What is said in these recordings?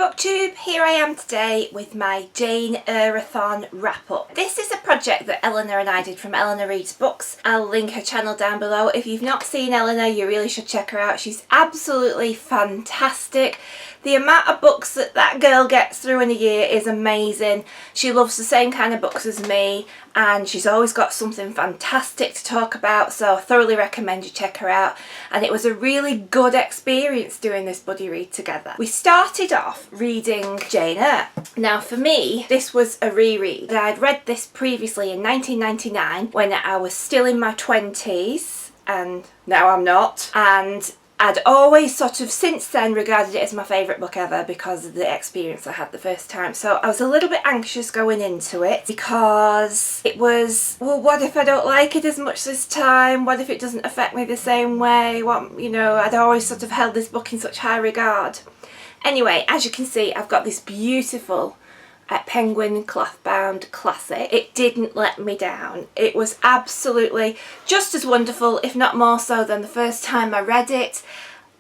Booktube, here I am today with my Jane Eyreathon wrap up. This is a project that Elena and I did from Elena Reads Books. I'll link her channel down below. If you've not seen Elena, you really should check her out. She's absolutely fantastic. The amount of books that girl gets through in a year is amazing. She loves the same kind of books as me and she's always got something fantastic to talk about, so I thoroughly recommend you check her out. And it was a really good experience doing this buddy read together. We started off reading Jane Eyre. Now for me, this was a reread. I'd read this previously in 1999 when I was still in my 20s and now I'm not. And I'd always sort of since then regarded it as my favourite book ever because of the experience I had the first time. So I was a little bit anxious going into it because it was, well, what if I don't like it as much this time? What if it doesn't affect me the same way? What, you know, I'd always sort of held this book in such high regard. Anyway, as you can see, I've got this beautiful penguin cloth bound classic. It didn't let me down. It was absolutely just as wonderful, if not more so, than the first time I read it.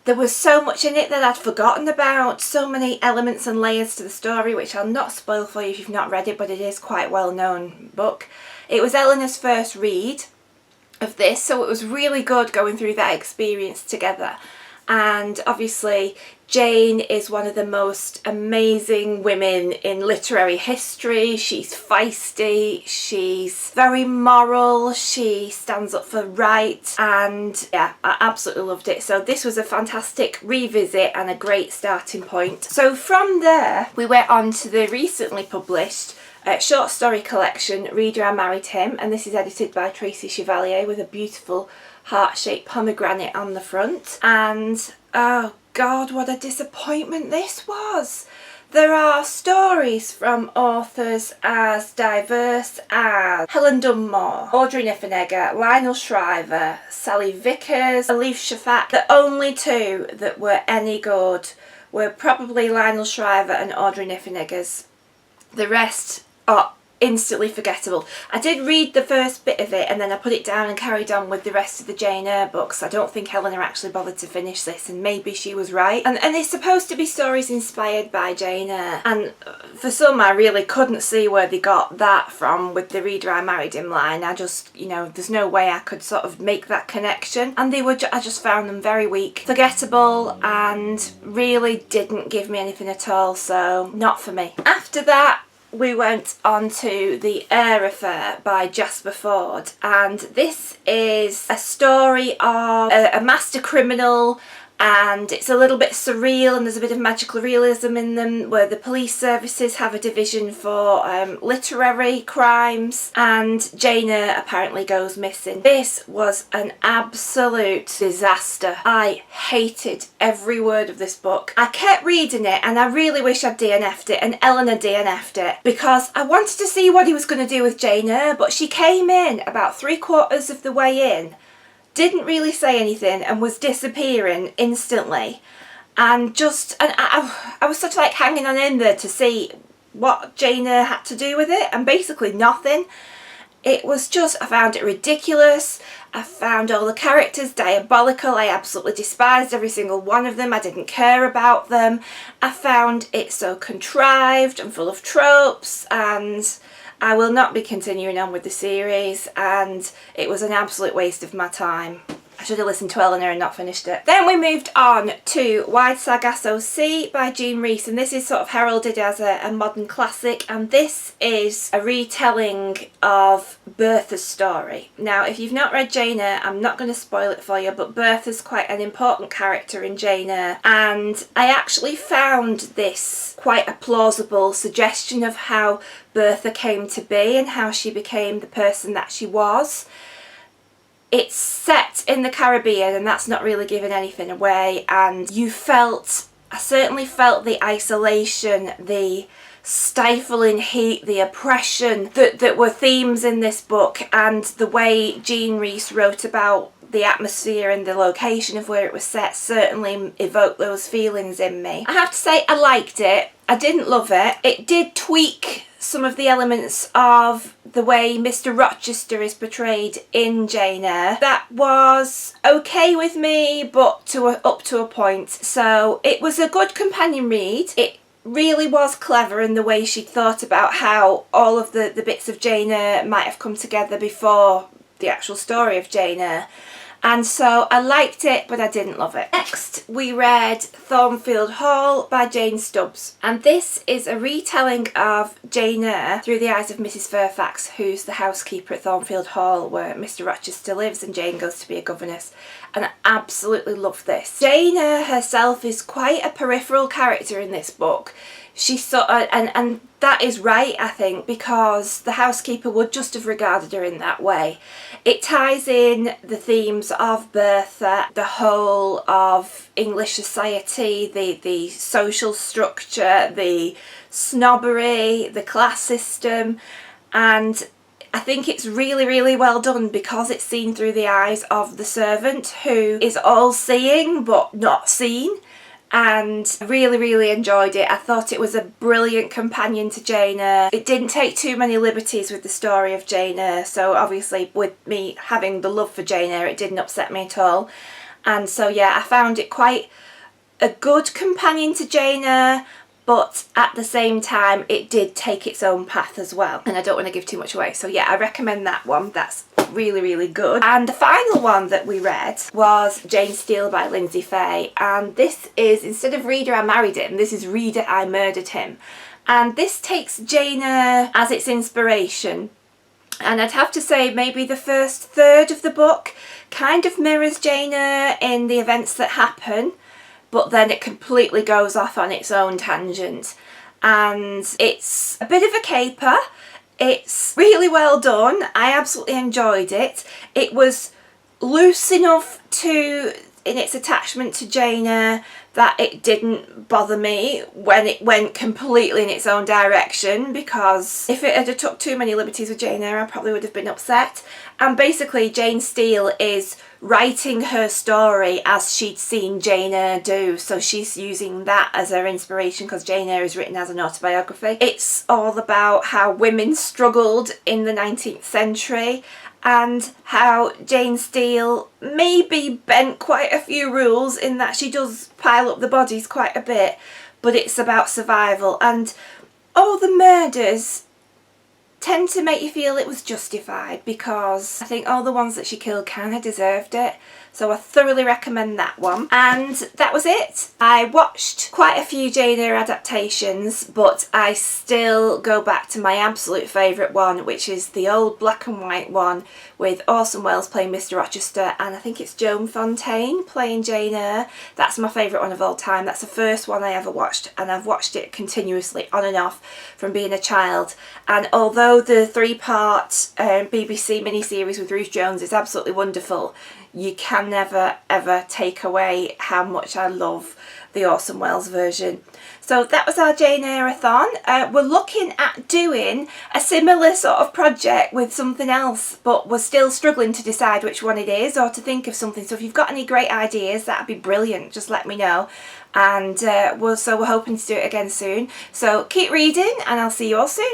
There was so much in it that I'd forgotten about, so many elements and layers to the story, which I'll not spoil for you if you've not read it, but it is quite a well-known book. It was Elena's first read of this, so it was really good going through that experience together. And obviously Jane is one of the most amazing women in literary history. She's feisty, she's very moral, she stands up for right, and yeah, I absolutely loved it. So this was a fantastic revisit and a great starting point. So from there we went on to the recently published short story collection Reader, I Married Him, and this is edited by Tracy Chevalier with a beautiful heart-shaped pomegranate on the front. And oh god, what a disappointment this was. There are stories from authors as diverse as Helen Dunmore, Audrey Niffenegger, Lionel Shriver, Sally Vickers, Elif Shafak. The only two that were any good were probably Lionel Shriver and Audrey Niffenegger's. The rest are instantly forgettable. I did read the first bit of it and then I put it down and carried on with the rest of the Jane Eyre books. I don't think Helena actually bothered to finish this, and maybe she was right. And it's supposed to be stories inspired by Jane Eyre, and for some I really couldn't see where they got that from with the Reader, I Married Him line. I just, you know, there's no way I could sort of make that connection, and they were I just found them very weak, forgettable, and really didn't give me anything at all, so not for me. After that we went on to The Eyre Affair by Jasper Fforde, and this is a story of a master criminal, and it's a little bit surreal and there's a bit of magical realism in them, where the police services have a division for literary crimes, and Jane Eyre apparently goes missing. This was an absolute disaster. I hated every word of this book. I kept reading it and I really wish I'd DNF'd it, and Elena DNF'd it, because I wanted to see what he was going to do with Jane Eyre, but she came in about 3/4 of the way in, didn't really say anything and was disappearing instantly, and I was sort of like hanging on in there to see what Jane Eyre had to do with it, and basically nothing. It was just, I found it ridiculous. I found all the characters diabolical. I absolutely despised every single one of them. I didn't care about them. I found it so contrived and full of tropes, and I will not be continuing on with the series, and it was an absolute waste of my time. I should have listened to Elena and not finished it. Then we moved on to Wide Sargasso Sea by Jane Eyreathon, and this is sort of heralded as a modern classic, and this is a retelling of Bertha's story. Now, if you've not read Jane Eyre, I'm not going to spoil it for you, but Bertha's quite an important character in Jane Eyre, and I actually found this quite a plausible suggestion of how Bertha came to be and how she became the person that she was. It's set in the Caribbean, and that's not really giving anything away, and I certainly felt the isolation, the stifling heat, the oppression that were themes in this book, and the way Jane Eyre wrote about the atmosphere and the location of where it was set certainly evoked those feelings in me. I have to say I liked it. I didn't love it. It did tweak some of the elements of the way Mr. Rochester is portrayed in Jane Eyre. That was okay with me, but up to a point. So it was a good companion read. It really was clever in the way she thought about how all of the bits of Jane Eyre might have come together before the actual story of Jane Eyre. And so I liked it, but I didn't love it. Next, we read Thornfield Hall by Jane Stubbs. And this is a retelling of Jane Eyre through the eyes of Mrs. Fairfax, who's the housekeeper at Thornfield Hall, where Mr. Rochester lives and Jane goes to be a governess. And I absolutely love this. Jane Eyre herself is quite a peripheral character in this book. She's sort of, and that is right, I think, because the housekeeper would just have regarded her in that way. It ties in the themes of Bertha, the whole of English society, the social structure, the snobbery, the class system, and I think it's really, really well done because it's seen through the eyes of the servant, who is all-seeing but not seen. And really, really enjoyed it. I thought it was a brilliant companion to Jane Eyre. It didn't take too many liberties with the story of Jane Eyre, so obviously with me having the love for Jane Eyre, it didn't upset me at all. And so yeah, I found it quite a good companion to Jane Eyre, but at the same time it did take its own path as well, and I don't want to give too much away. So yeah, I recommend that one. That's really, really good. And the final one that we read was Jane Steele by Lindsay Fay, and this is, instead of Reader I Married Him, this is Reader I Murdered Him. And this takes Jane Eyre as its inspiration, and I'd have to say maybe the first third of the book kind of mirrors Jane Eyre in the events that happen, but then it completely goes off on its own tangent. And it's a bit of a caper. It's really well done. I absolutely enjoyed it. It was loose enough in its attachment to Jane Eyre that it didn't bother me when it went completely in its own direction, because if it had took too many liberties with Jane Eyre I probably would have been upset. And basically Jane Steele is writing her story as she'd seen Jane Eyre do, so she's using that as her inspiration because Jane Eyre is written as an autobiography. It's all about how women struggled in the 19th century and how Jane Steele maybe bent quite a few rules in that she does pile up the bodies quite a bit, but it's about survival, and all the murders tend to make you feel it was justified because I think all the ones that she killed kind of deserved it. So I thoroughly recommend that one. And that was it. I watched quite a few Jane Eyre adaptations, but I still go back to my absolute favourite one, which is the old black and white one with Orson Welles playing Mr. Rochester, and I think it's Joan Fontaine playing Jane Eyre. That's my favourite one of all time. That's the first one I ever watched, and I've watched it continuously on and off from being a child. And although the 3-part BBC miniseries with Ruth Jones is absolutely wonderful, you can never ever take away how much I love the Orson Welles version. So that was our Jane Eyreathon. We're looking at doing a similar sort of project with something else, but we're still struggling to decide which one it is or to think of something. So if you've got any great ideas, that'd be brilliant. Just let me know. And we're hoping to do it again soon. So keep reading, and I'll see you all soon.